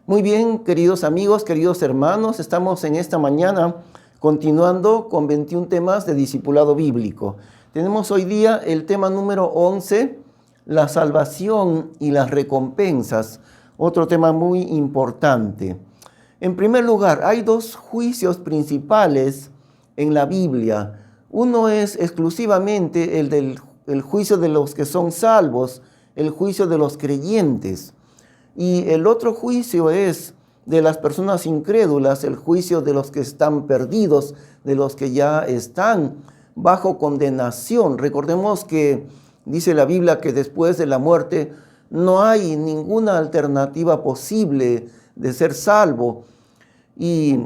Muy bien, queridos amigos, queridos hermanos, estamos en esta mañana continuando con 21 temas de discipulado bíblico. Tenemos hoy día el tema número 11, la salvación y las recompensas, otro tema muy importante. En primer lugar, hay dos juicios principales en la Biblia. Uno es exclusivamente el juicio de los que son salvos, el juicio de los creyentes. Y el otro juicio es de las personas incrédulas, el juicio de los que están perdidos, de los que ya están bajo condenación. Recordemos que dice la Biblia que después de la muerte no hay ninguna alternativa posible de ser salvo. Y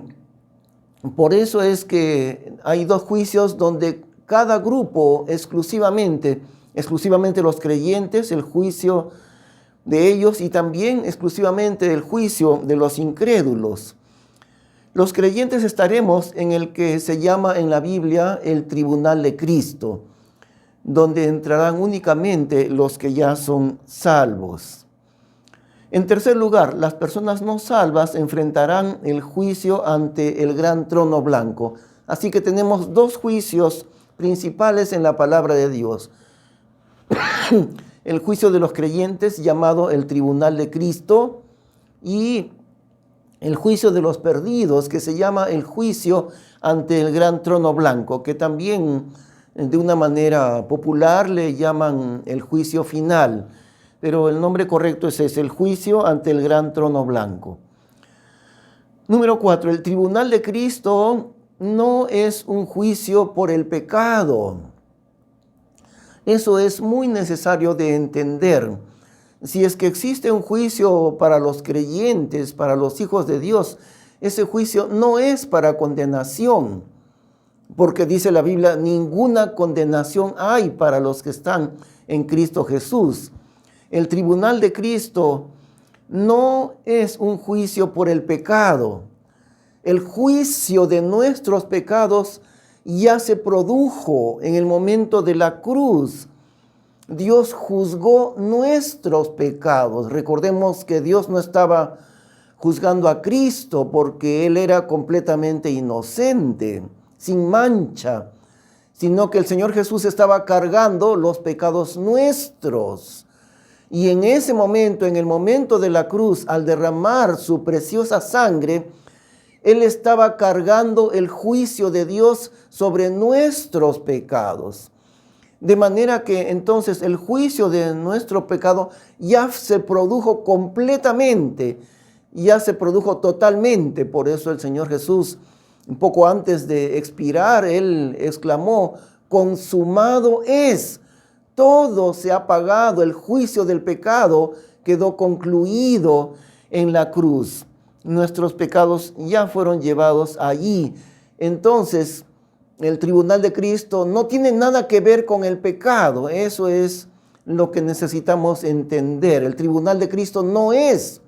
por eso es que hay dos juicios donde cada grupo exclusivamente los creyentes, el juicio de ellos y también exclusivamente el juicio de los incrédulos. Los creyentes estaremos en el que se llama en la Biblia el tribunal de Cristo, donde entrarán únicamente los que ya son salvos. En tercer lugar, las personas no salvas enfrentarán el juicio ante el gran trono blanco. Así que tenemos dos juicios principales en la palabra de Dios. El juicio de los creyentes, llamado el tribunal de Cristo, y el juicio de los perdidos, que se llama el juicio ante el gran trono blanco, que también de una manera popular le llaman el juicio final, pero el nombre correcto es ese, el juicio ante el gran trono blanco. Número 4, el tribunal de Cristo no es un juicio por el pecado. Eso es muy necesario de entender. Si es que existe un juicio para los creyentes, para los hijos de Dios, ese juicio no es para condenación, porque dice la Biblia, ninguna condenación hay para los que están en Cristo Jesús. El tribunal de Cristo no es un juicio por el pecado. El juicio de nuestros pecados ya se produjo en el momento de la cruz. Dios juzgó nuestros pecados. Recordemos que Dios no estaba juzgando a Cristo porque Él era completamente inocente, sin mancha, sino que el Señor Jesús estaba cargando los pecados nuestros. Y en ese momento, en el momento de la cruz, al derramar su preciosa sangre, Él estaba cargando el juicio de Dios sobre nuestros pecados. De manera que entonces el juicio de nuestro pecado ya se produjo completamente, ya se produjo totalmente. Por eso el Señor Jesús, un poco antes de expirar, Él exclamó, consumado es, todo se ha pagado, el juicio del pecado quedó concluido en la cruz. Nuestros pecados ya fueron llevados allí. Entonces, el tribunal de Cristo no tiene nada que ver con el pecado. Eso es lo que necesitamos entender. El tribunal de Cristo no es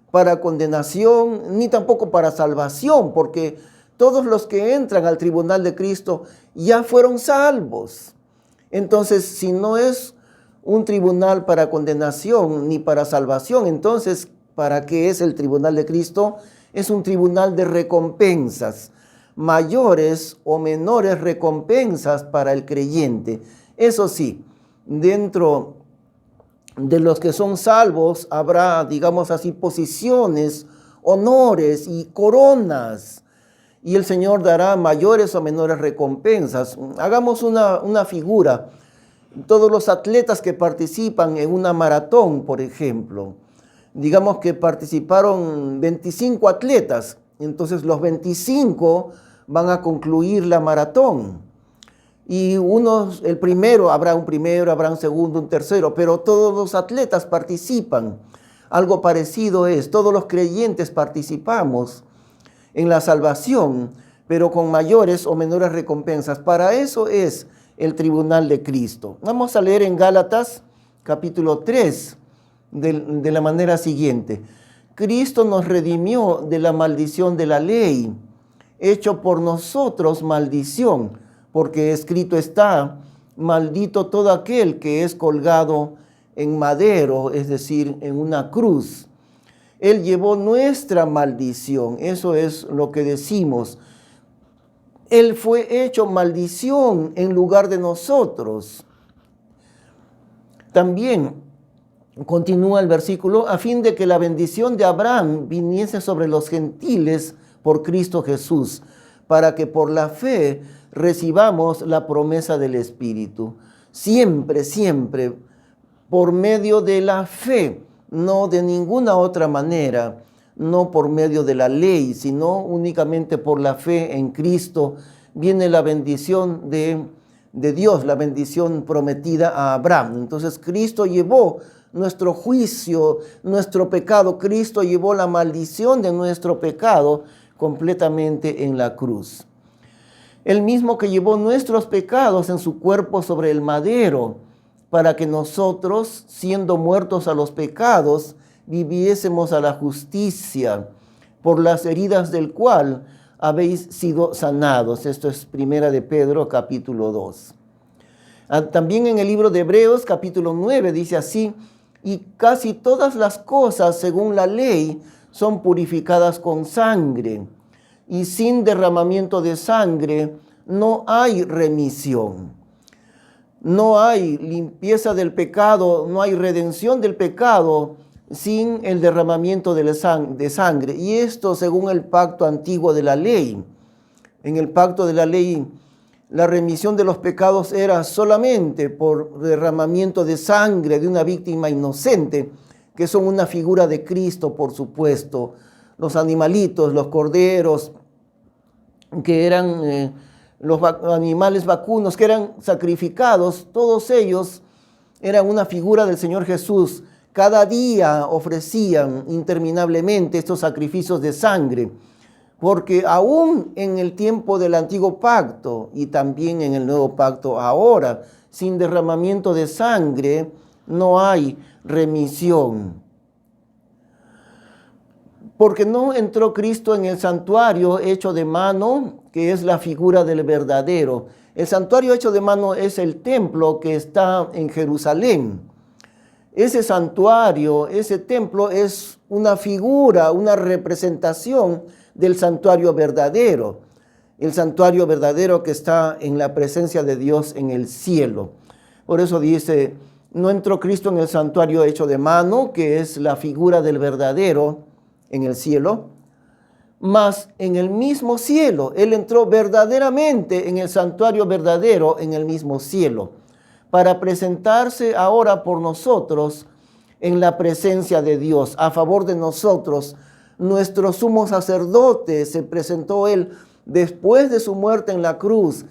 para condenación ni tampoco para salvación, porque todos los que entran al tribunal de Cristo ya fueron salvos. Entonces, si no es un tribunal para condenación ni para salvación, entonces, ¿para qué es el tribunal de Cristo? Es un tribunal de recompensas, mayores o menores recompensas para el creyente. Eso sí, dentro de los que son salvos habrá, digamos así, posiciones, honores y coronas. Y el Señor dará mayores o menores recompensas. Hagamos una figura. Todos los atletas que participan en una maratón, por ejemplo, digamos que participaron 25 atletas, entonces los 25 van a concluir la maratón. Y el primero, habrá un segundo, un tercero, pero todos los atletas participan. Algo parecido es, todos los creyentes participamos en la salvación, pero con mayores o menores recompensas. Para eso es el tribunal de Cristo. Vamos a leer en Gálatas capítulo 3 de la manera siguiente. Cristo nos redimió de la maldición de la ley, hecho por nosotros maldición, porque escrito está, maldito todo aquel que es colgado en madero, es decir, en una cruz. Él llevó nuestra maldición. Eso es lo que decimos. Él fue hecho maldición en lugar de nosotros. También continúa el versículo, a fin de que la bendición de Abraham viniese sobre los gentiles por Cristo Jesús, para que por la fe recibamos la promesa del Espíritu. Siempre, siempre, por medio de la fe, no de ninguna otra manera, no por medio de la ley, sino únicamente por la fe en Cristo, viene la bendición de Dios, la bendición prometida a Abraham. Entonces Cristo llevó nuestro juicio, nuestro pecado. Cristo llevó la maldición de nuestro pecado completamente en la cruz. El mismo que llevó nuestros pecados en su cuerpo sobre el madero, para que nosotros, siendo muertos a los pecados, viviésemos a la justicia, por las heridas del cual habéis sido sanados. Esto es 1 de Pedro, capítulo 2. También en el libro de Hebreos, capítulo 9, dice así, y casi todas las cosas, según la ley, son purificadas con sangre, y sin derramamiento de sangre no hay remisión. No hay limpieza del pecado, no hay redención del pecado sin el derramamiento de sangre. Y esto según el pacto antiguo de la ley. En el pacto de la ley, la remisión de los pecados era solamente por derramamiento de sangre de una víctima inocente, que son una figura de Cristo, por supuesto. Los animalitos, los corderos, que eran los animales vacunos, que eran sacrificados, todos ellos eran una figura del Señor Jesús. Cada día ofrecían interminablemente estos sacrificios de sangre, porque aún en el tiempo del antiguo pacto y también en el nuevo pacto ahora, sin derramamiento de sangre no hay remisión. Porque no entró Cristo en el santuario hecho de mano, que es la figura del verdadero. El santuario hecho de mano es el templo que está en Jerusalén. Ese santuario, ese templo es una figura, una representación del santuario verdadero. El santuario verdadero que está en la presencia de Dios en el cielo. Por eso dice, no entró Cristo en el santuario hecho de mano, que es la figura del verdadero en el cielo, mas en el mismo cielo. Él entró verdaderamente en el santuario verdadero en el mismo cielo, para presentarse ahora por nosotros en la presencia de Dios, a favor de nosotros. Nuestro sumo sacerdote se presentó él después de su muerte en la cruz.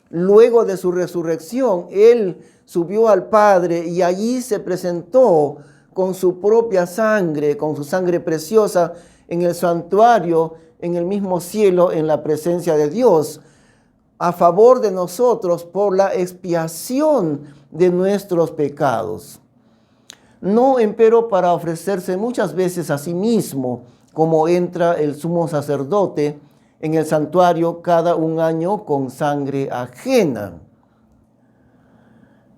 Luego de su resurrección, él subió al Padre y allí se presentó con su propia sangre, con su sangre preciosa en el santuario, en el mismo cielo, en la presencia de Dios, a favor de nosotros por la expiación de nuestros pecados. No, empero, para ofrecerse muchas veces a sí mismo, como entra el sumo sacerdote en el santuario cada un año con sangre ajena.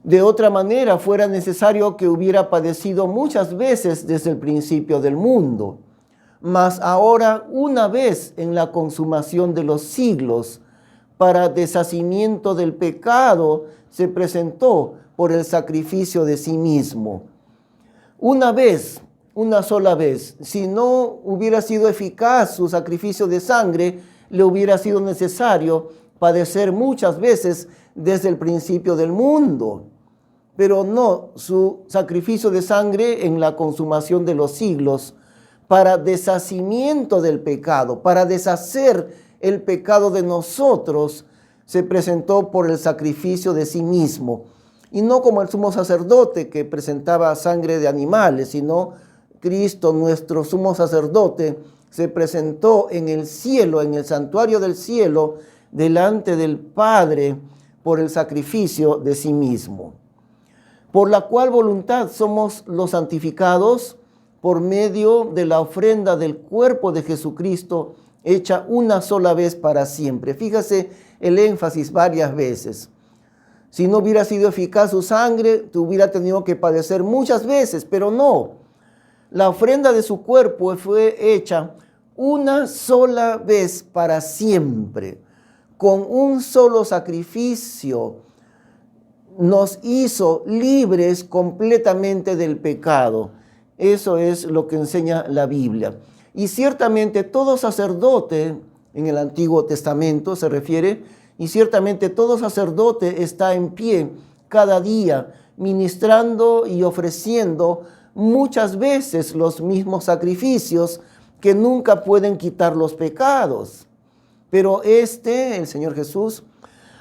De otra manera, fuera necesario que hubiera padecido muchas veces desde el principio del mundo. Mas ahora, una vez en la consumación de los siglos, para deshacimiento del pecado, se presentó por el sacrificio de sí mismo. Una vez, una sola vez. Si no hubiera sido eficaz su sacrificio de sangre, le hubiera sido necesario padecer muchas veces desde el principio del mundo. Pero no, su sacrificio de sangre en la consumación de los siglos, para deshacimiento del pecado, para deshacer el pecado de nosotros, se presentó por el sacrificio de sí mismo. Y no como el sumo sacerdote que presentaba sangre de animales, sino Cristo, nuestro sumo sacerdote, se presentó en el cielo, en el santuario del cielo, delante del Padre, por el sacrificio de sí mismo. Por la cual voluntad somos los santificados por medio de la ofrenda del cuerpo de Jesucristo, hecha una sola vez para siempre. Fíjase el énfasis varias veces. Si no hubiera sido eficaz su sangre, te hubiera tenido que padecer muchas veces, pero no. La ofrenda de su cuerpo fue hecha una sola vez para siempre, con un solo sacrificio. Nos hizo libres completamente del pecado. Eso es lo que enseña la Biblia. Y ciertamente todo sacerdote, en el Antiguo Testamento se refiere, y ciertamente todo sacerdote está en pie cada día, ministrando y ofreciendo muchas veces los mismos sacrificios que nunca pueden quitar los pecados. Pero el Señor Jesús,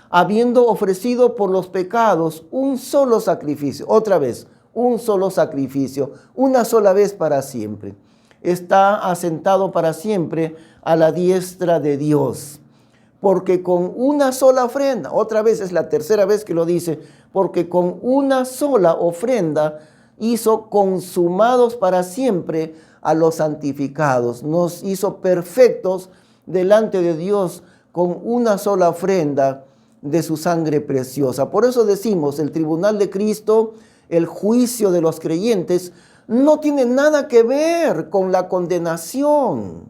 habiendo ofrecido por los pecados un solo sacrificio, otra vez, un solo sacrificio, una sola vez para siempre, está asentado para siempre a la diestra de Dios. Porque con una sola ofrenda, otra vez es la tercera vez que lo dice, porque con una sola ofrenda hizo consumados para siempre a los santificados. Nos hizo perfectos delante de Dios con una sola ofrenda de su sangre preciosa. Por eso decimos, el tribunal de Cristo, el juicio de los creyentes, no tiene nada que ver con la condenación,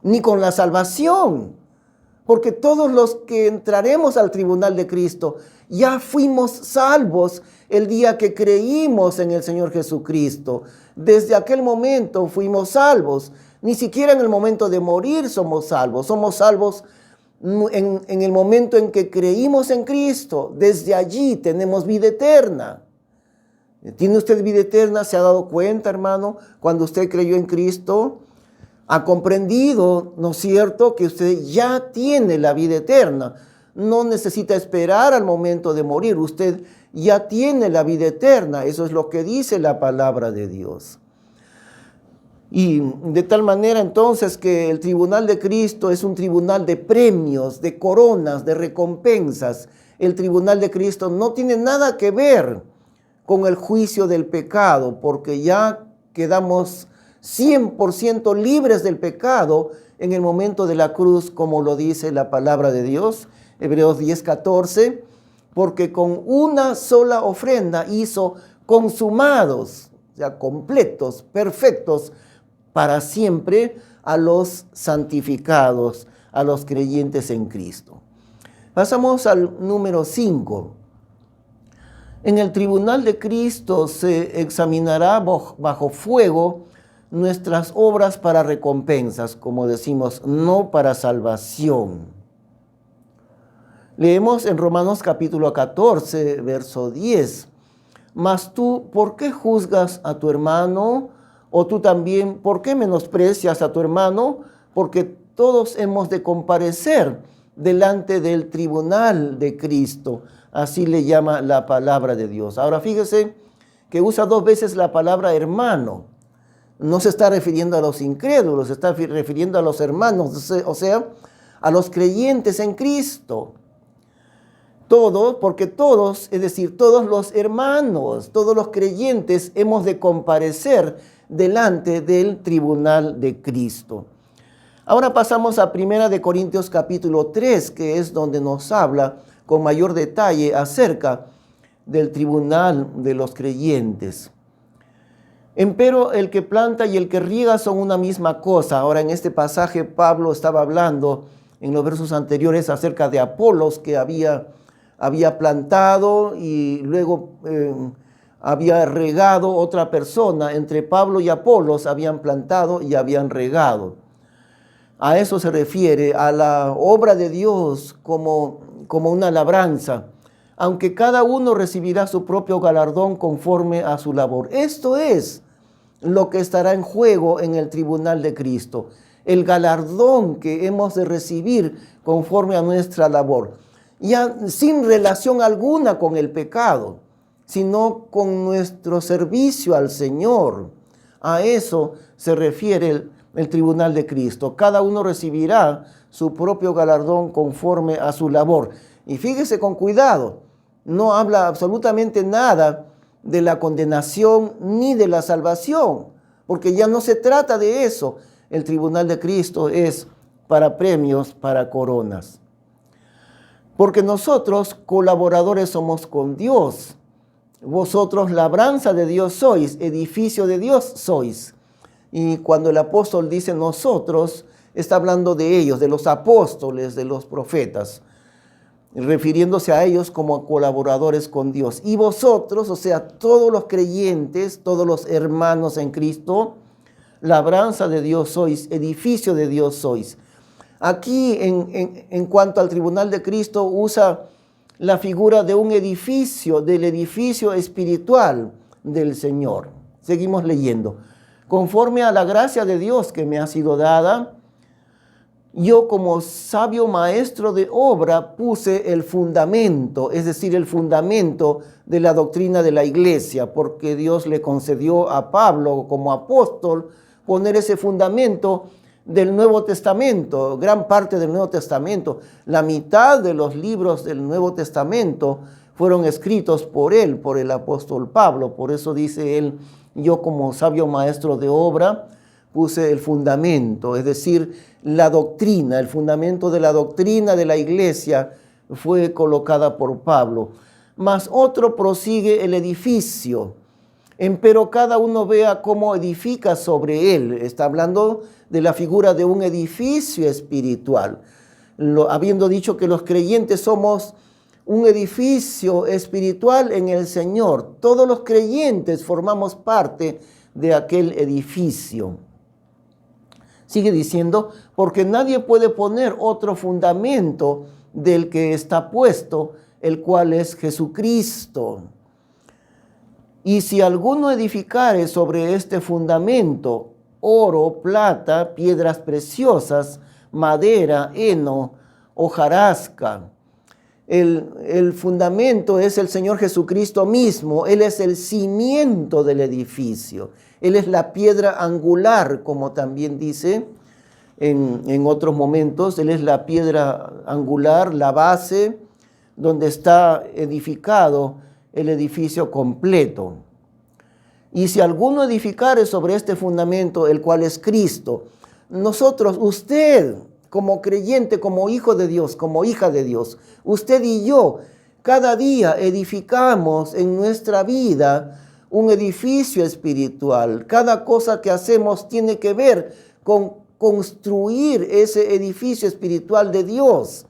ni con la salvación. Porque todos los que entraremos al tribunal de Cristo ya fuimos salvos el día que creímos en el Señor Jesucristo. Desde aquel momento fuimos salvos. Ni siquiera en el momento de morir somos salvos. Somos salvos en el momento en que creímos en Cristo. Desde allí tenemos vida eterna. ¿Tiene usted vida eterna? ¿Se ha dado cuenta, hermano? Cuando usted creyó en Cristo, ha comprendido, ¿no es cierto?, que usted ya tiene la vida eterna. No necesita esperar al momento de morir. Usted ya tiene la vida eterna. Eso es lo que dice la palabra de Dios. Y de tal manera entonces que el tribunal de Cristo es un tribunal de premios, de coronas, de recompensas. El tribunal de Cristo no tiene nada que ver con el juicio del pecado, porque ya quedamos 100% libres del pecado en el momento de la cruz, como lo dice la palabra de Dios, Hebreos 10:14, porque con una sola ofrenda hizo consumados, o sea, completos, perfectos, para siempre a los santificados, a los creyentes en Cristo. Pasamos al número 5. En el tribunal de Cristo se examinará bajo fuego nuestras obras para recompensas, como decimos, no para salvación. Leemos en Romanos capítulo 14, verso 10. Mas tú, ¿por qué juzgas a tu hermano? O tú también, ¿por qué menosprecias a tu hermano? Porque todos hemos de comparecer delante del tribunal de Cristo. Así le llama la palabra de Dios. Ahora fíjese que usa 2 veces la palabra hermano. No se está refiriendo a los incrédulos, se está refiriendo a los hermanos, o sea, a los creyentes en Cristo. Todos, porque todos, es decir, todos los hermanos, todos los creyentes hemos de comparecer delante del tribunal de Cristo. Ahora pasamos a 1 Corintios capítulo 3, que es donde nos habla con mayor detalle acerca del tribunal de los creyentes. Empero el que planta y el que riega son una misma cosa. Ahora en este pasaje Pablo estaba hablando en los versos anteriores acerca de Apolos, que había plantado y luego había regado otra persona. Entre Pablo y Apolos habían plantado y habían regado. A eso se refiere, a la obra de Dios como una labranza, aunque cada uno recibirá su propio galardón conforme a su labor. Esto es lo que estará en juego en el tribunal de Cristo, el galardón que hemos de recibir conforme a nuestra labor, ya sin relación alguna con el pecado, sino con nuestro servicio al Señor. A eso se refiere el tribunal de Cristo. Cada uno recibirá su propio galardón conforme a su labor. Y fíjese con cuidado, no habla absolutamente nada de la condenación ni de la salvación, porque ya no se trata de eso. El tribunal de Cristo es para premios, para coronas. Porque nosotros colaboradores somos con Dios. vosotros labranza de Dios sois, edificio de Dios sois. Y cuando el apóstol dice nosotros, está hablando de ellos, de los apóstoles, de los profetas, refiriéndose a ellos como colaboradores con Dios. Y vosotros, o sea, todos los creyentes, todos los hermanos en Cristo, labranza de Dios sois, edificio de Dios sois. Aquí, en cuanto al tribunal de Cristo, usa la figura de un edificio, del edificio espiritual del Señor. Seguimos leyendo. Conforme a la gracia de Dios que me ha sido dada, yo como sabio maestro de obra puse el fundamento, es decir, el fundamento de la doctrina de la iglesia, porque Dios le concedió a Pablo como apóstol poner ese fundamento del Nuevo Testamento, gran parte del Nuevo Testamento. La mitad de los libros del Nuevo Testamento fueron escritos por él, por el apóstol Pablo. Por eso dice él, yo como sabio maestro de obra puse el fundamento, es decir, la doctrina, el fundamento de la doctrina de la iglesia fue colocada por Pablo. Mas otro prosigue el edificio, empero cada uno vea cómo edifica sobre él. Está hablando de la figura de un edificio espiritual. Habiendo dicho que los creyentes somos un edificio espiritual en el Señor, todos los creyentes formamos parte de aquel edificio. Sigue diciendo, porque nadie puede poner otro fundamento del que está puesto, el cual es Jesucristo. Y si alguno edificare sobre este fundamento oro, plata, piedras preciosas, madera, heno, hojarasca. El fundamento es el Señor Jesucristo mismo. Él es el cimiento del edificio. Él es la piedra angular, como también dice en otros momentos. Él es la piedra angular, la base, donde está edificado el edificio completo. Y si alguno edificare sobre este fundamento, el cual es Cristo, nosotros, usted, como creyente, como hijo de Dios, como hija de Dios, usted y yo, cada día edificamos en nuestra vida un edificio espiritual. Cada cosa que hacemos tiene que ver con construir ese edificio espiritual de Dios,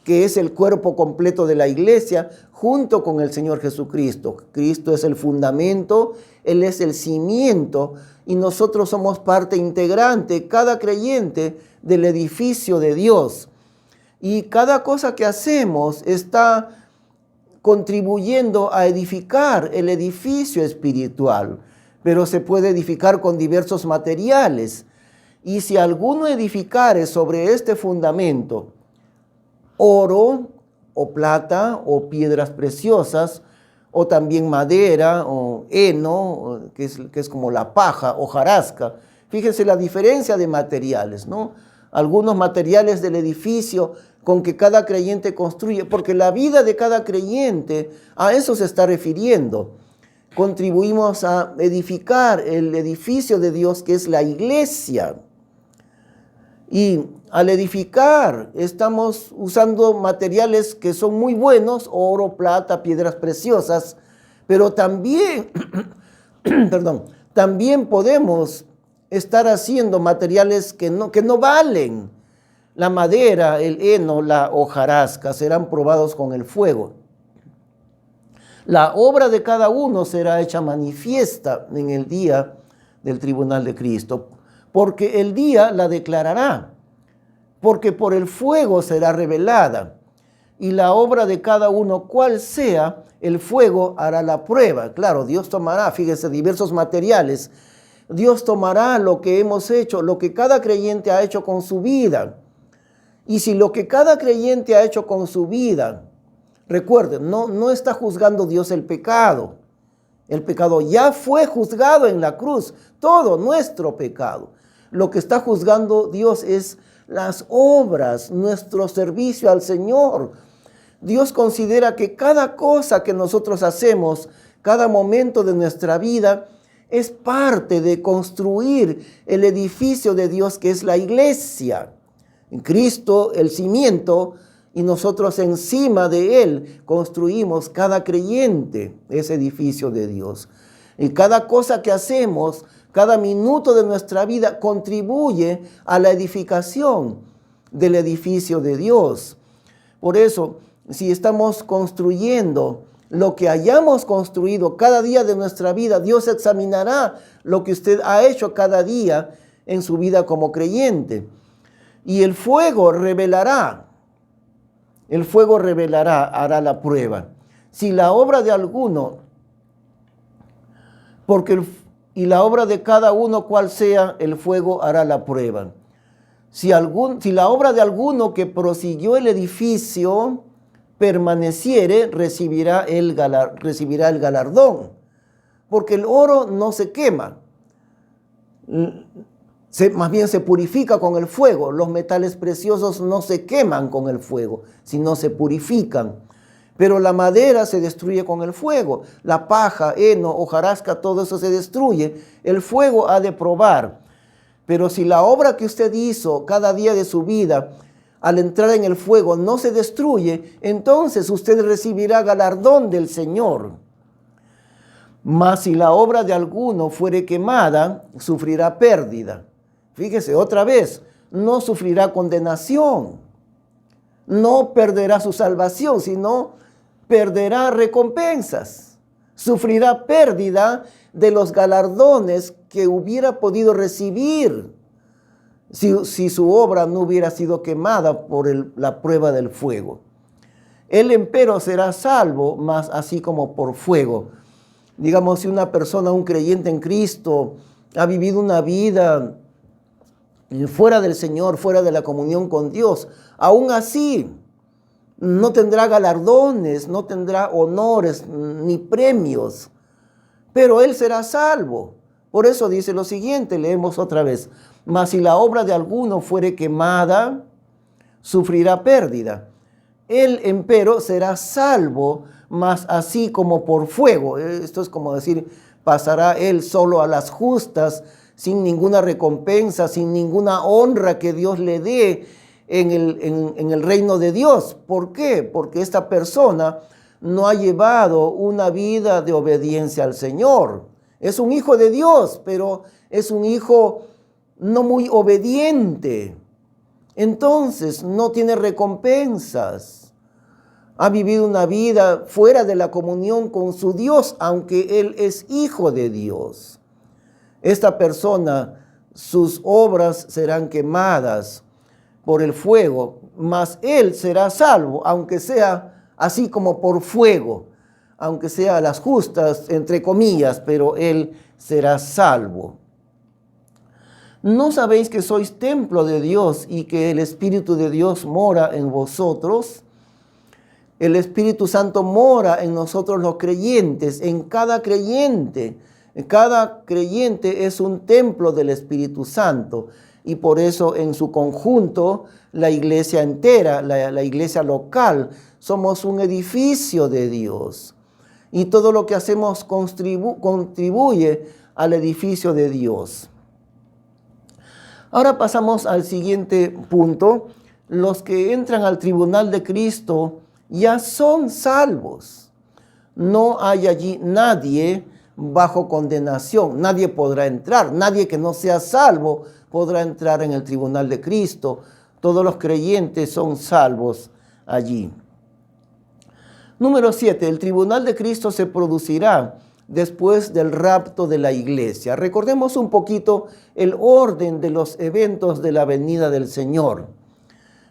que es el cuerpo completo de la iglesia, junto con el Señor Jesucristo. Cristo es el fundamento, Él es el cimiento, y nosotros somos parte integrante, cada creyente, del edificio de Dios. Y cada cosa que hacemos está contribuyendo a edificar el edificio espiritual, pero se puede edificar con diversos materiales. Y si alguno edificare sobre este fundamento oro o plata o piedras preciosas, o también madera o heno, que es como la paja, hojarasca. Fíjense la diferencia de materiales, ¿no? Algunos materiales del edificio con que cada creyente construye, porque la vida de cada creyente a eso se está refiriendo. Contribuimos a edificar el edificio de Dios, que es la iglesia. Y al edificar estamos usando materiales que son muy buenos, oro, plata, piedras preciosas, pero también, también podemos estar haciendo materiales que no valen. La madera, el heno, la hojarasca serán probados con el fuego. La obra de cada uno será hecha manifiesta en el día del tribunal de Cristo, porque el día la declarará, porque por el fuego será revelada, y la obra de cada uno, cual sea, el fuego hará la prueba. Claro, Dios tomará, fíjese, diversos materiales. Dios tomará lo que hemos hecho, lo que cada creyente ha hecho con su vida. Y si lo que cada creyente ha hecho con su vida, recuerden, no está juzgando Dios el pecado. El pecado ya fue juzgado en la cruz, todo nuestro pecado. Lo que está juzgando Dios es las obras, nuestro servicio al Señor. Dios considera que cada cosa que nosotros hacemos, cada momento de nuestra vida, es parte de construir el edificio de Dios, que es la iglesia. En Cristo, el cimiento, y nosotros encima de él construimos cada creyente ese edificio de Dios. Y cada cosa que hacemos, cada minuto de nuestra vida contribuye a la edificación del edificio de Dios. Por eso, si estamos construyendo lo que hayamos construido cada día de nuestra vida, Dios examinará lo que usted ha hecho cada día en su vida como creyente. Y el fuego revelará, hará la prueba. Si la obra de alguno, y la obra de cada uno cual sea, el fuego hará la prueba. Si la obra de alguno que prosiguió el edificio permaneciere, recibirá el galardón. Porque el oro no se quema, más bien se purifica con el fuego. Los metales preciosos no se queman con el fuego, sino se purifican. Pero la madera se destruye con el fuego. La paja, heno, hojarasca, todo eso se destruye. El fuego ha de probar. Pero si la obra que usted hizo cada día de su vida, al entrar en el fuego, no se destruye, entonces usted recibirá galardón del Señor. Mas si la obra de alguno fuere quemada, sufrirá pérdida. Fíjese, otra vez, no sufrirá condenación. No perderá su salvación, sino perderá recompensas. Sufrirá pérdida de los galardones que hubiera podido recibir si su obra no hubiera sido quemada por la prueba del fuego. Él empero será salvo, mas así como por fuego. Digamos, si una persona, un creyente en Cristo, ha vivido una vida fuera del Señor, fuera de la comunión con Dios, aún así no tendrá galardones, no tendrá honores ni premios, pero él será salvo. Por eso dice lo siguiente, leemos otra vez: mas si la obra de alguno fuere quemada, sufrirá pérdida. Él, empero, será salvo, mas así como por fuego. Esto es como decir, pasará él solo a las justas, sin ninguna recompensa, sin ninguna honra que Dios le dé en el reino de Dios. ¿Por qué? Porque esta persona no ha llevado una vida de obediencia al Señor. Es un hijo de Dios, pero es un hijo no muy obediente. Entonces no tiene recompensas. Ha vivido una vida fuera de la comunión con su Dios, aunque él es hijo de Dios. Esta persona, sus obras serán quemadas por el fuego, mas él será salvo, aunque sea así como por fuego, aunque sea a las justas, entre comillas, pero él será salvo. ¿No sabéis que sois templo de Dios y que el Espíritu de Dios mora en vosotros? El Espíritu Santo mora en nosotros los creyentes, en cada creyente. Cada creyente es un templo del Espíritu Santo, y por eso en su conjunto la iglesia entera, la iglesia local, somos un edificio de Dios. Y todo lo que hacemos contribuye al edificio de Dios. Ahora pasamos al siguiente punto. Los que entran al tribunal de Cristo ya son salvos. No hay allí nadie bajo condenación. Nadie podrá entrar. Nadie que no sea salvo podrá entrar en el tribunal de Cristo. Todos los creyentes son salvos allí. Número 7. El tribunal de Cristo se producirá después del rapto de la iglesia. Recordemos un poquito el orden de los eventos de la venida del Señor.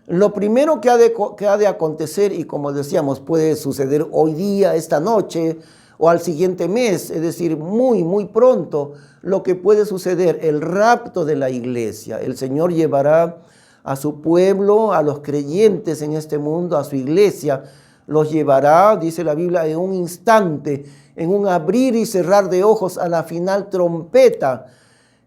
Lo primero que ha de acontecer, y como decíamos, puede suceder hoy día, esta noche, o al siguiente mes, es decir, muy, muy pronto, lo que puede suceder, el rapto de la iglesia. El Señor llevará a su pueblo, a los creyentes en este mundo, a su iglesia, los llevará, dice la Biblia, en un instante, en un abrir y cerrar de ojos, a la final trompeta.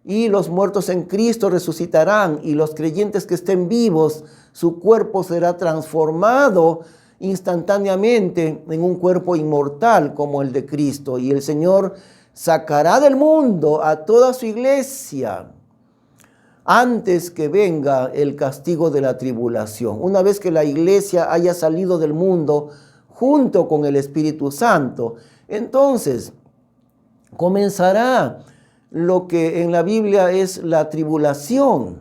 Y los muertos en Cristo resucitarán, y los creyentes que estén vivos, su cuerpo será transformado instantáneamente en un cuerpo inmortal como el de Cristo. Y el Señor sacará del mundo a toda su iglesia, antes que venga el castigo de la tribulación. Una vez que la iglesia haya salido del mundo junto con el Espíritu Santo, entonces comenzará lo que en la Biblia es la tribulación,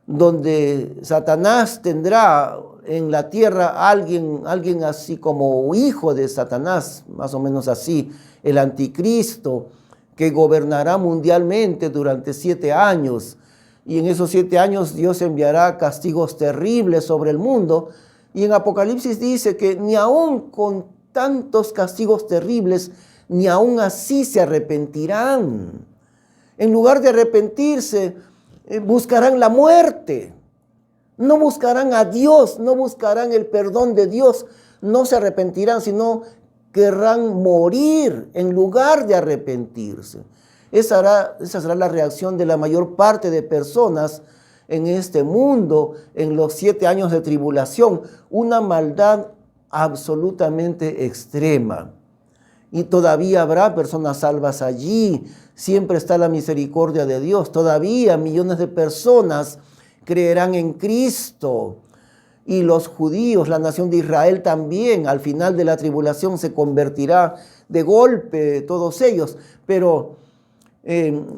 donde Satanás tendrá en la tierra alguien así como hijo de Satanás, más o menos así, el anticristo, que gobernará mundialmente durante 7 años. Y en esos 7 años Dios enviará castigos terribles sobre el mundo. Y en Apocalipsis dice que ni aun con tantos castigos terribles, ni aun así se arrepentirán. En lugar de arrepentirse, buscarán la muerte. No buscarán a Dios, no buscarán el perdón de Dios. No se arrepentirán, sino querrán morir en lugar de arrepentirse. Esa será la reacción de la mayor parte de personas en este mundo en los 7 años de tribulación. Una maldad absolutamente extrema. Y todavía habrá personas salvas allí. Siempre está la misericordia de Dios. Todavía millones de personas creerán en Cristo. Y los judíos, la nación de Israel también, al final de la tribulación se convertirá de golpe, todos ellos. Pero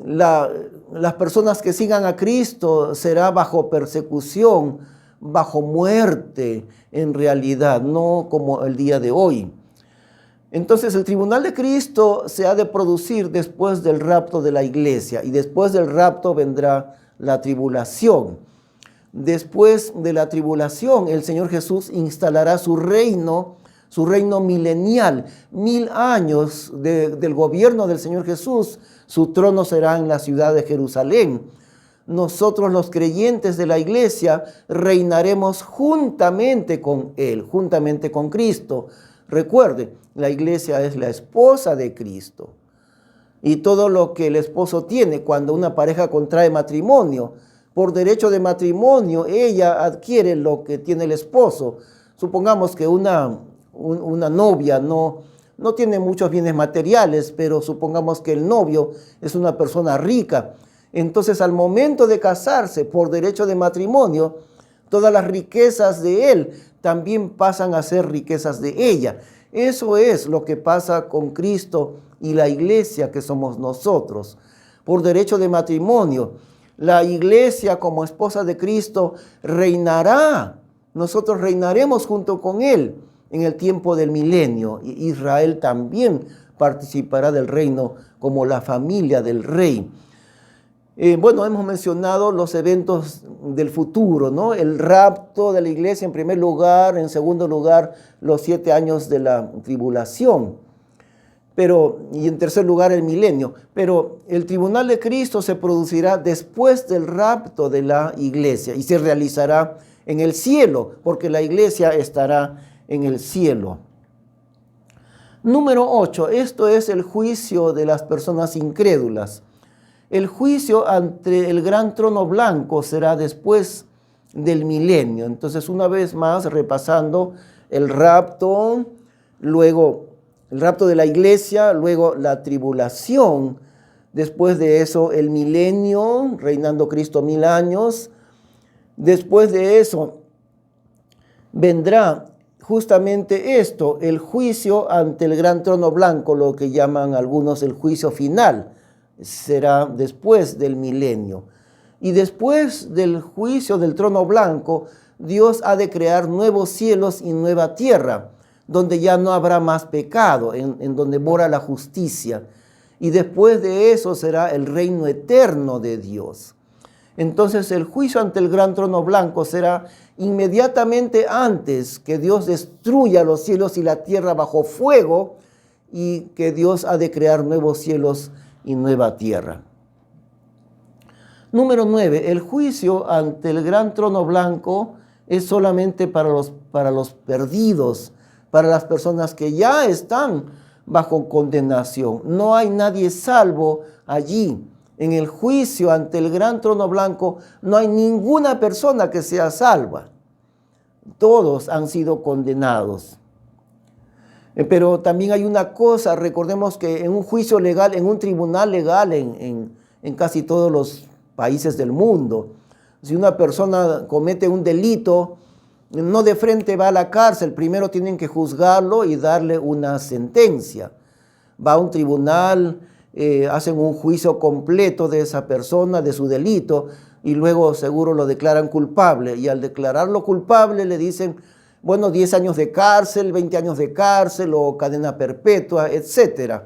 las personas que sigan a Cristo será bajo persecución, bajo muerte, en realidad, no como el día de hoy. Entonces el tribunal de Cristo se ha de producir después del rapto de la iglesia, y después del rapto vendrá la tribulación. Después de la tribulación, el Señor Jesús instalará su reino milenial, 1000 años del gobierno del Señor Jesús. Su trono será en la ciudad de Jerusalén. Nosotros, los creyentes de la iglesia, reinaremos juntamente con Él, juntamente con Cristo. Recuerde, la iglesia es la esposa de Cristo. Y todo lo que el esposo tiene cuando una pareja contrae matrimonio, por derecho de matrimonio, ella adquiere lo que tiene el esposo. Supongamos que una novia no tiene muchos bienes materiales, pero supongamos que el novio es una persona rica. Entonces, al momento de casarse por derecho de matrimonio, todas las riquezas de él también pasan a ser riquezas de ella. Eso es lo que pasa con Cristo y la iglesia que somos nosotros. Por derecho de matrimonio, la iglesia como esposa de Cristo reinará. Nosotros reinaremos junto con Él en el tiempo del milenio. Israel también participará del reino como la familia del rey. Hemos mencionado los eventos del futuro, ¿no? El rapto de la iglesia en primer lugar, en segundo lugar, los 7 años de la tribulación. Y en tercer lugar el milenio. Pero el tribunal de Cristo se producirá después del rapto de la iglesia y se realizará en el cielo, porque la iglesia estará en el cielo. Número 8, esto es el juicio de las personas incrédulas. El juicio ante el gran trono blanco será después del milenio. Entonces, una vez más, repasando el rapto, luego el rapto de la iglesia, luego la tribulación, después de eso el milenio, reinando Cristo 1000 años. Después de eso vendrá justamente esto, el juicio ante el gran trono blanco, lo que llaman algunos el juicio final, será después del milenio. Y después del juicio del trono blanco, Dios ha de crear nuevos cielos y nueva tierra, donde ya no habrá más pecado, en donde mora la justicia. Y después de eso será el reino eterno de Dios. Entonces el juicio ante el gran trono blanco será inmediatamente antes que Dios destruya los cielos y la tierra bajo fuego, y que Dios ha de crear nuevos cielos y nueva tierra. Número 9, el juicio ante el gran trono blanco es solamente para los perdidos, para las personas que ya están bajo condenación. No hay nadie salvo allí. En el juicio ante el gran trono blanco no hay ninguna persona que sea salva. Todos han sido condenados. Pero también hay una cosa, recordemos que en un juicio legal, en un tribunal legal, en casi todos países del mundo. Si una persona comete un delito, no de frente va a la cárcel, primero tienen que juzgarlo y darle una sentencia. Va a un tribunal, hacen un juicio completo de esa persona, de su delito, y luego seguro lo declaran culpable. Y al declararlo culpable le dicen, bueno, 10 años de cárcel, 20 años de cárcel o cadena perpetua, etc.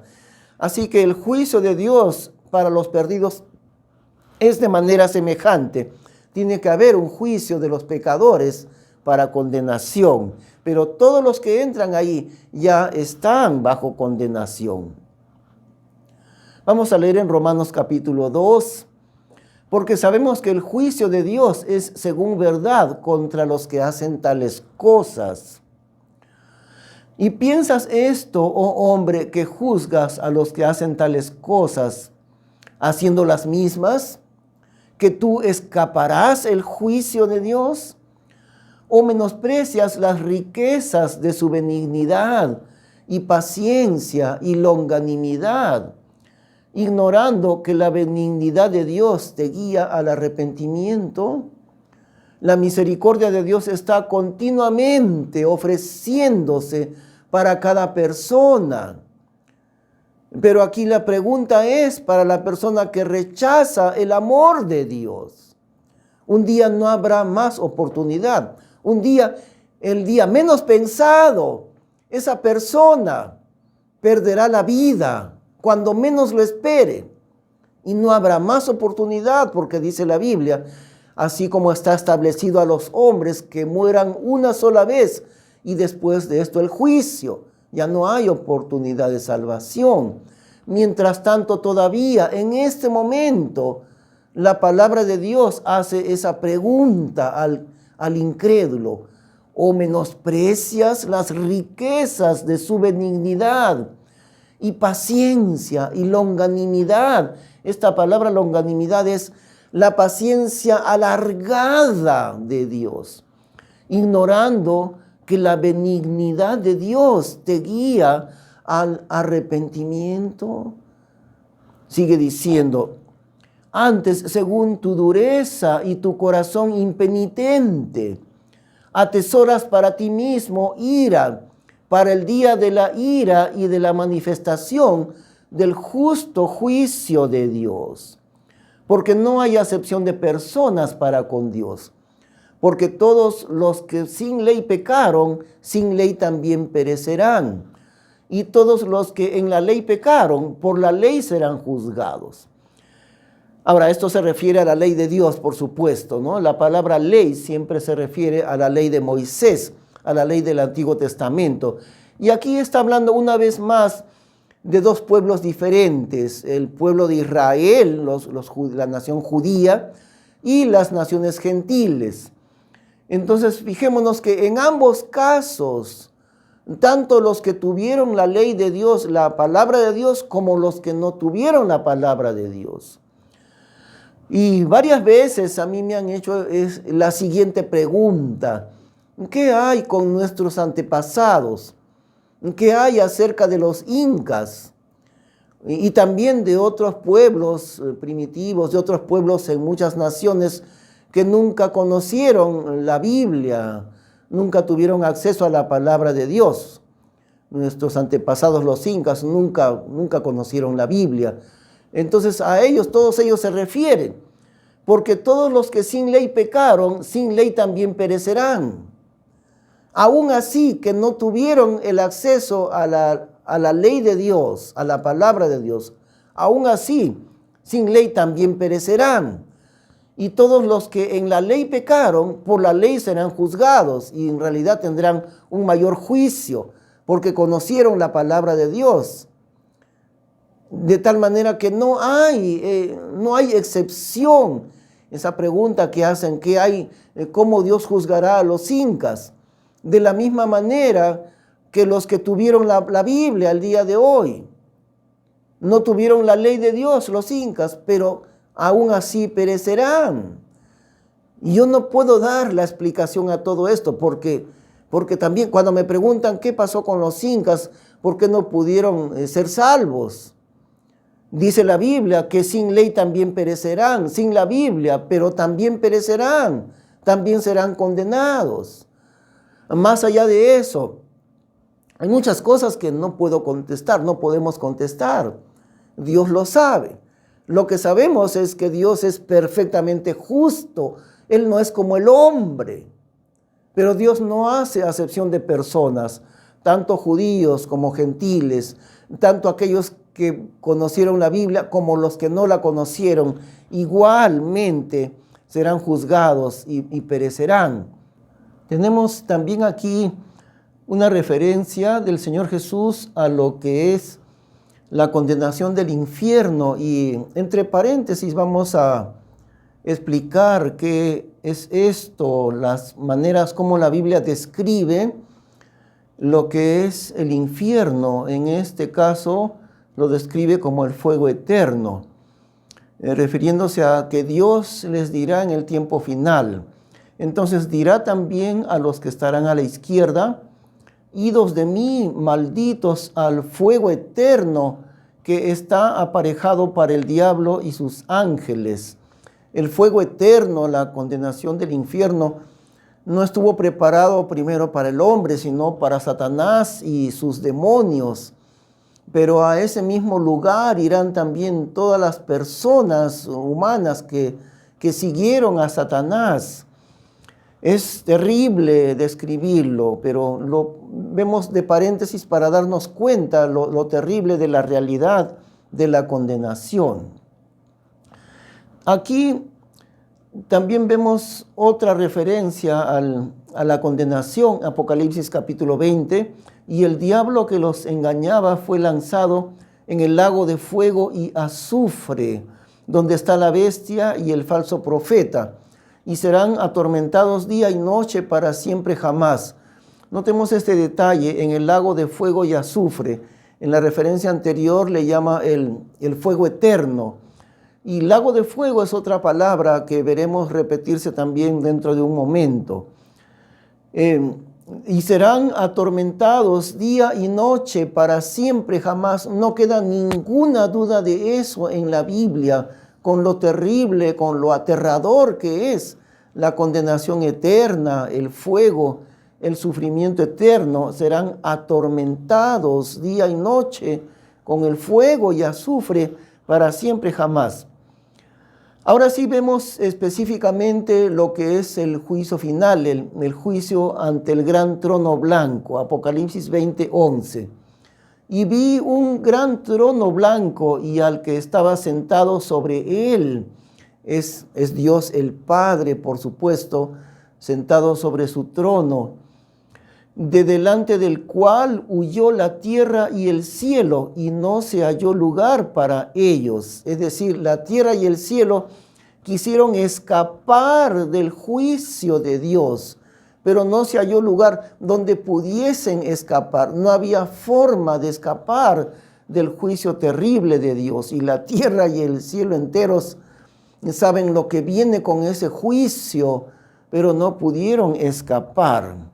Así que el juicio de Dios para los perdidos es de manera semejante. Tiene que haber un juicio de los pecadores para condenación, pero todos los que entran ahí ya están bajo condenación. Vamos a leer en Romanos capítulo 2, porque sabemos que el juicio de Dios es según verdad contra los que hacen tales cosas. ¿Y piensas esto, oh hombre, que juzgas a los que hacen tales cosas, haciendo las mismas, que tú escaparás el juicio de Dios? ¿O menosprecias las riquezas de su benignidad y paciencia y longanimidad, ignorando que la benignidad de Dios te guía al arrepentimiento? La misericordia de Dios está continuamente ofreciéndose para cada persona. Pero aquí la pregunta es para la persona que rechaza el amor de Dios. Un día no habrá más oportunidad. Un día, el día menos pensado, esa persona perderá la vida cuando menos lo espere. Y no habrá más oportunidad porque dice la Biblia, así como está establecido a los hombres que mueran una sola vez y después de esto el juicio. Ya no hay oportunidad de salvación. Mientras tanto, todavía en este momento, la palabra de Dios hace esa pregunta al incrédulo. ¿O menosprecias las riquezas de su benignidad y paciencia y longanimidad? Esta palabra longanimidad es la paciencia alargada de Dios, ignorando que la benignidad de Dios te guía al arrepentimiento. Sigue diciendo, antes, según tu dureza y tu corazón impenitente, atesoras para ti mismo ira, para el día de la ira y de la manifestación del justo juicio de Dios. Porque no hay acepción de personas para con Dios. Porque todos los que sin ley pecaron, sin ley también perecerán. Y todos los que en la ley pecaron, por la ley serán juzgados. Ahora, esto se refiere a la ley de Dios, por supuesto, ¿no? La palabra ley siempre se refiere a la ley de Moisés, a la ley del Antiguo Testamento. Y aquí está hablando una vez más de dos pueblos diferentes, el pueblo de Israel, la nación judía, y las naciones gentiles. Entonces, fijémonos que en ambos casos, tanto los que tuvieron la ley de Dios, la palabra de Dios, como los que no tuvieron la palabra de Dios. Y varias veces a mí me han hecho la siguiente pregunta: ¿qué hay con nuestros antepasados? ¿Qué hay acerca de los incas? Y también de otros pueblos primitivos, de otros pueblos en muchas naciones que nunca conocieron la Biblia, nunca tuvieron acceso a la palabra de Dios. Nuestros antepasados, los incas, nunca conocieron la Biblia. Entonces a ellos, todos ellos se refieren, porque todos los que sin ley pecaron, sin ley también perecerán. Aún así que no tuvieron el acceso a la ley de Dios, a la palabra de Dios, aún así, sin ley también perecerán. Y todos los que en la ley pecaron, por la ley serán juzgados y en realidad tendrán un mayor juicio, porque conocieron la palabra de Dios. De tal manera que no hay excepción. Esa pregunta que hacen, ¿qué hay? ¿Cómo Dios juzgará a los incas? De la misma manera que los que tuvieron la Biblia al día de hoy. No tuvieron la ley de Dios, los incas, pero aún así perecerán. Y yo no puedo dar la explicación a todo esto, porque también cuando me preguntan qué pasó con los incas, ¿por qué no pudieron ser salvos? Dice la Biblia que sin ley también perecerán, sin la Biblia, pero también perecerán, también serán condenados. Más allá de eso, hay muchas cosas que no puedo contestar, no podemos contestar. Dios lo sabe. Lo que sabemos es que Dios es perfectamente justo. Él no es como el hombre. Pero Dios no hace acepción de personas, tanto judíos como gentiles, tanto aquellos que conocieron la Biblia como los que no la conocieron. Igualmente serán juzgados y perecerán. Tenemos también aquí una referencia del Señor Jesús a lo que es la condenación del infierno, y entre paréntesis vamos a explicar qué es esto, las maneras como la Biblia describe lo que es el infierno. En este caso lo describe como el fuego eterno, refiriéndose a que Dios les dirá en el tiempo final. Entonces dirá también a los que estarán a la izquierda: idos de mí, malditos, al fuego eterno que está aparejado para el diablo y sus ángeles. El fuego eterno, la condenación del infierno, no estuvo preparado primero para el hombre, sino para Satanás y sus demonios. Pero a ese mismo lugar irán también todas las personas humanas que siguieron a Satanás. Es terrible describirlo, pero lo vemos de paréntesis para darnos cuenta lo terrible de la realidad de la condenación. Aquí también vemos otra referencia a la condenación, Apocalipsis capítulo 20, y el diablo que los engañaba fue lanzado en el lago de fuego y azufre, donde está la bestia y el falso profeta, y serán atormentados día y noche para siempre jamás. Notemos este detalle: en el lago de fuego y azufre. En la referencia anterior le llama el fuego eterno. Y lago de fuego es otra palabra que veremos repetirse también dentro de un momento. Y serán atormentados día y noche para siempre jamás. No queda ninguna duda de eso en la Biblia, con lo terrible, con lo aterrador que es la condenación eterna, el fuego, el sufrimiento eterno. Serán atormentados día y noche con el fuego y azufre para siempre jamás. Ahora sí vemos específicamente lo que es el juicio final, el juicio ante el gran trono blanco, Apocalipsis 20:11. Y vi un gran trono blanco y al que estaba sentado sobre él. Es Dios el Padre, por supuesto, sentado sobre su trono, de delante del cual huyó la tierra y el cielo, y no se halló lugar para ellos. Es decir, la tierra y el cielo quisieron escapar del juicio de Dios, pero no se halló lugar donde pudiesen escapar. No había forma de escapar del juicio terrible de Dios, y la tierra y el cielo enteros saben lo que viene con ese juicio, pero no pudieron escapar.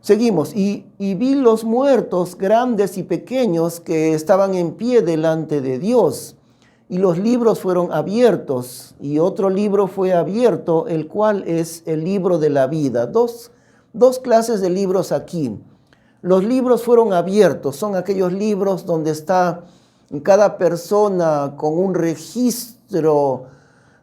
Seguimos, y vi los muertos, grandes y pequeños, que estaban en pie delante de Dios, y los libros fueron abiertos, y otro libro fue abierto, el cual es el libro de la vida. Dos clases de libros aquí. Los libros fueron abiertos, son aquellos libros donde está cada persona con un registro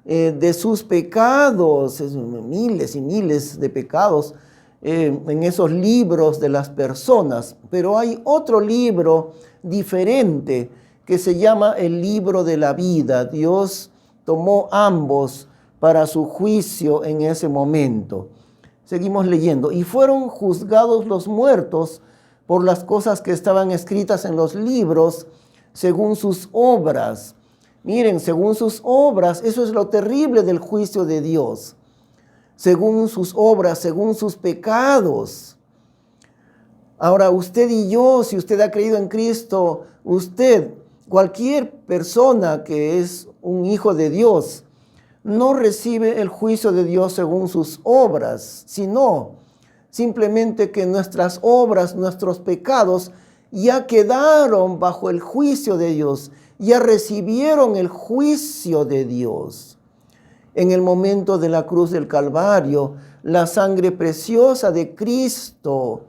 de sus pecados, miles y miles de pecados, en esos libros de las personas. Pero hay otro libro diferente que se llama el libro de la vida. Dios tomó ambos para su juicio en ese momento. Seguimos leyendo. Y fueron juzgados los muertos por las cosas que estaban escritas en los libros según sus obras. Miren, según sus obras, eso es lo terrible del juicio de Dios. Según sus obras, según sus pecados. Ahora, usted y yo, si usted ha creído en Cristo, usted, cualquier persona que es un hijo de Dios, no recibe el juicio de Dios según sus obras, sino simplemente que nuestras obras, nuestros pecados, ya quedaron bajo el juicio de Dios, ya recibieron el juicio de Dios. En el momento de la cruz del Calvario, la sangre preciosa de Cristo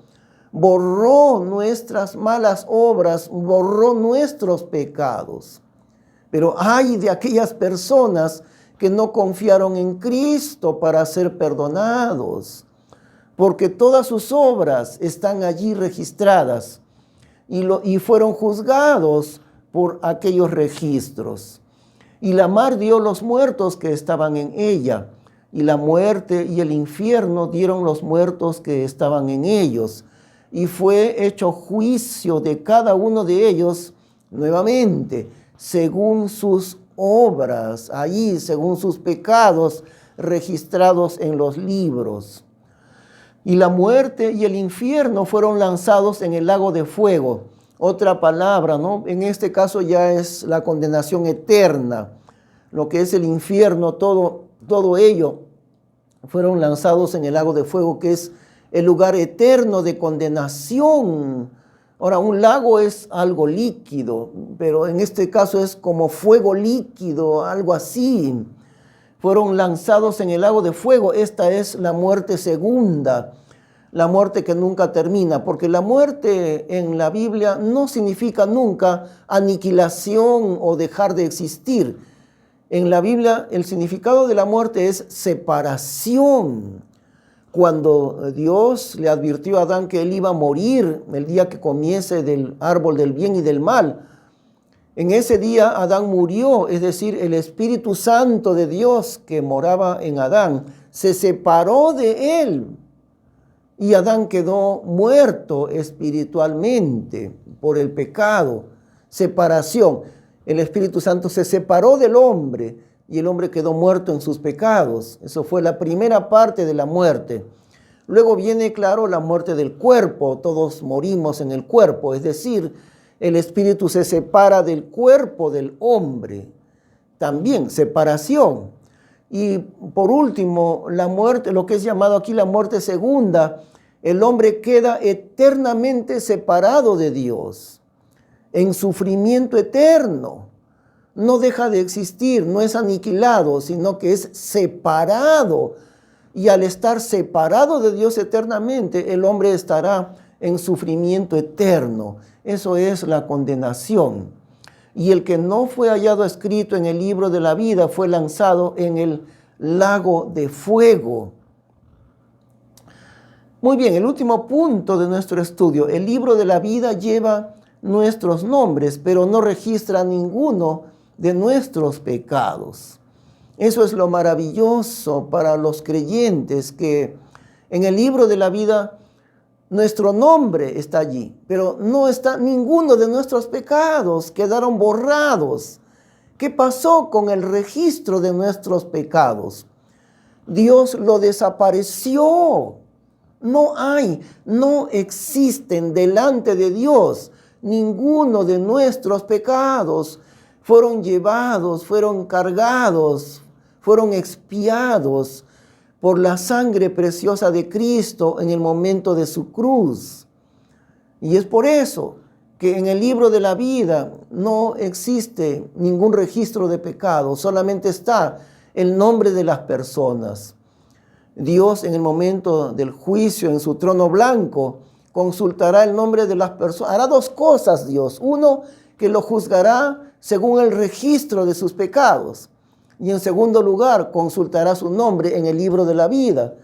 borró nuestras malas obras, borró nuestros pecados. Pero ay de aquellas personas que no confiaron en Cristo para ser perdonados, porque todas sus obras están allí registradas y fueron juzgados por aquellos registros. Y la mar dio los muertos que estaban en ella, y la muerte y el infierno dieron los muertos que estaban en ellos, y fue hecho juicio de cada uno de ellos nuevamente, según sus obras, ahí, según sus pecados registrados en los libros. Y la muerte y el infierno fueron lanzados en el lago de fuego. Otra palabra, ¿no? En este caso ya es la condenación eterna. Lo que es el infierno, todo ello fueron lanzados en el lago de fuego, que es el lugar eterno de condenación. Ahora, un lago es algo líquido, pero en este caso es como fuego líquido, algo así. Fueron lanzados en el lago de fuego. Esta es la muerte segunda, la muerte que nunca termina, porque la muerte en la Biblia no significa nunca aniquilación o dejar de existir. En la Biblia el significado de la muerte es separación. Cuando Dios le advirtió a Adán que él iba a morir el día que comiese del árbol del bien y del mal, en ese día Adán murió, es decir, el Espíritu Santo de Dios que moraba en Adán se separó de él y Adán quedó muerto espiritualmente por el pecado, separación. El Espíritu Santo se separó del hombre y el hombre quedó muerto en sus pecados. Eso fue la primera parte de la muerte. Luego viene, claro, la muerte del cuerpo. Todos morimos en el cuerpo, es decir, el espíritu se separa del cuerpo del hombre. También separación. Y por último, la muerte, lo que es llamado aquí la muerte segunda, el hombre queda eternamente separado de Dios, en sufrimiento eterno. No deja de existir, no es aniquilado, sino que es separado. Y al estar separado de Dios eternamente, el hombre estará en sufrimiento eterno. Eso es la condenación. Y el que no fue hallado escrito en el libro de la vida fue lanzado en el lago de fuego. Muy bien, el último punto de nuestro estudio. El libro de la vida lleva nuestros nombres, pero no registra ninguno de nuestros pecados. Eso es lo maravilloso para los creyentes, que en el libro de la vida nuestro nombre está allí, pero no está ninguno de nuestros pecados, quedaron borrados. ¿Qué pasó con el registro de nuestros pecados? Dios lo desapareció. No existen delante de Dios ninguno de nuestros pecados. Fueron llevados, fueron cargados, fueron expiados por la sangre preciosa de Cristo en el momento de su cruz. Y es por eso que en el libro de la vida no existe ningún registro de pecado, solamente está el nombre de las personas. Dios en el momento del juicio en su trono blanco consultará el nombre de las personas. Hará dos cosas Dios. Uno, que lo juzgará según el registro de sus pecados. Y en segundo lugar, consultará su nombre en el libro de la vida.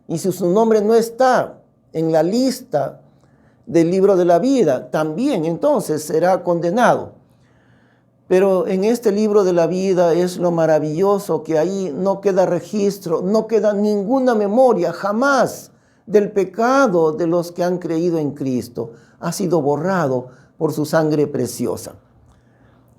Y si su nombre no está en la lista del libro de la vida, también entonces será condenado. Pero en este libro de la vida es lo maravilloso que ahí no queda registro, no queda ninguna memoria jamás del pecado de los que han creído en Cristo. Ha sido borrado por su sangre preciosa.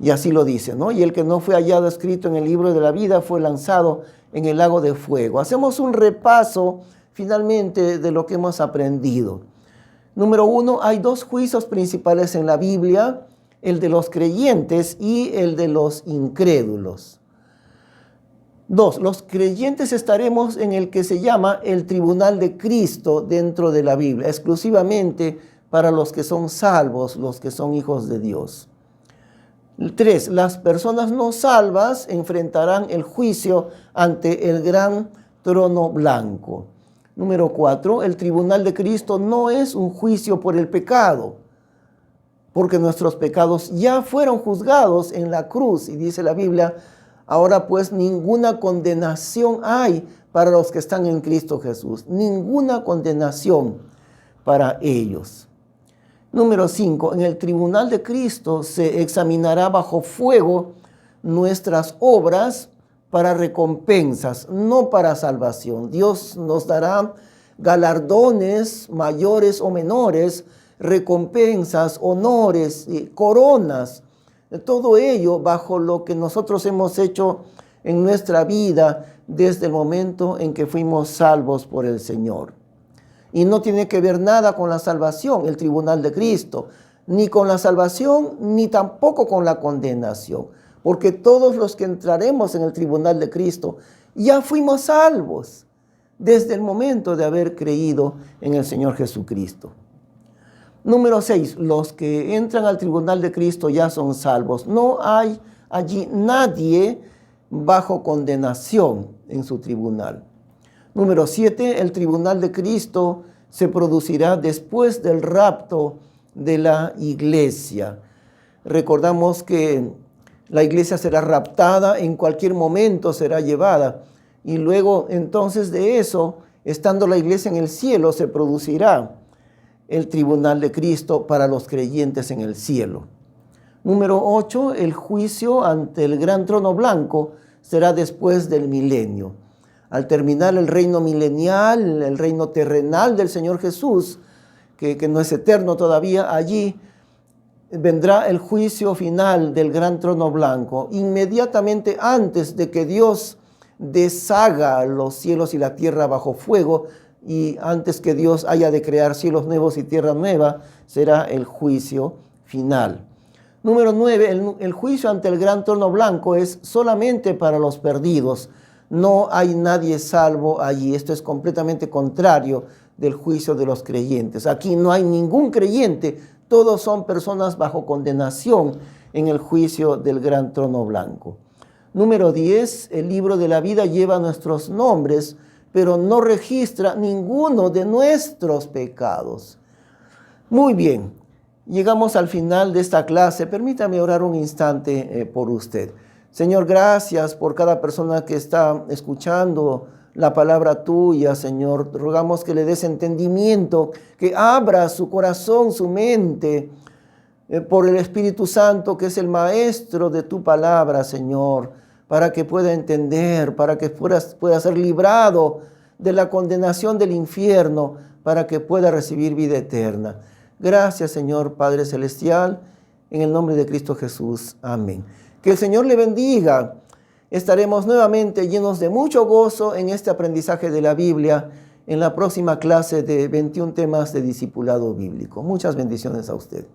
Y así lo dice, ¿no? Y el que no fue hallado escrito en el libro de la vida fue lanzado en el lago de fuego. Hacemos un repaso finalmente de lo que hemos aprendido. Número 1, hay dos juicios principales en la Biblia, el de los creyentes y el de los incrédulos. 2, los creyentes estaremos en el que se llama el tribunal de Cristo dentro de la Biblia, exclusivamente para los que son salvos, los que son hijos de Dios. 3. Las personas no salvas enfrentarán el juicio ante el gran trono blanco. Número 4. El tribunal de Cristo no es un juicio por el pecado, porque nuestros pecados ya fueron juzgados en la cruz. Y dice la Biblia, ahora pues ninguna condenación hay para los que están en Cristo Jesús. Ninguna condenación para ellos. Número 5. En el tribunal de Cristo se examinará bajo fuego nuestras obras para recompensas, no para salvación. Dios nos dará galardones mayores o menores, recompensas, honores, coronas. Todo ello bajo lo que nosotros hemos hecho en nuestra vida desde el momento en que fuimos salvos por el Señor. Y no tiene que ver nada con la salvación, el tribunal de Cristo, ni con la salvación, ni tampoco con la condenación. Porque todos los que entraremos en el tribunal de Cristo ya fuimos salvos desde el momento de haber creído en el Señor Jesucristo. Número 6. Los que entran al tribunal de Cristo ya son salvos. No hay allí nadie bajo condenación en su tribunal. Número 7, el tribunal de Cristo se producirá después del rapto de la iglesia. Recordamos que la iglesia será raptada, en cualquier momento será llevada. Y luego entonces de eso, estando la iglesia en el cielo, se producirá el tribunal de Cristo para los creyentes en el cielo. Número 8, el juicio ante el gran trono blanco será después del milenio. Al terminar el reino milenial, el reino terrenal del Señor Jesús, que no es eterno todavía, allí vendrá el juicio final del gran trono blanco. Inmediatamente antes de que Dios deshaga los cielos y la tierra bajo fuego, y antes que Dios haya de crear cielos nuevos y tierra nueva, será el juicio final. Número 9, el juicio ante el gran trono blanco es solamente para los perdidos. No hay nadie salvo allí. Esto es completamente contrario del juicio de los creyentes. Aquí no hay ningún creyente. Todos son personas bajo condenación en el juicio del gran trono blanco. Número 10. El libro de la vida lleva nuestros nombres, pero no registra ninguno de nuestros pecados. Muy bien. Llegamos al final de esta clase. Permítame orar un instante por usted. Señor, gracias por cada persona que está escuchando la palabra tuya, Señor. Rogamos que le des entendimiento, que abra su corazón, su mente, por el Espíritu Santo, que es el maestro de tu palabra, Señor, para que pueda entender, para que pueda ser librado de la condenación del infierno, para que pueda recibir vida eterna. Gracias, Señor Padre Celestial, en el nombre de Cristo Jesús. Amén. Que el Señor le bendiga. Estaremos nuevamente llenos de mucho gozo en este aprendizaje de la Biblia en la próxima clase de 21 temas de discipulado bíblico. Muchas bendiciones a usted.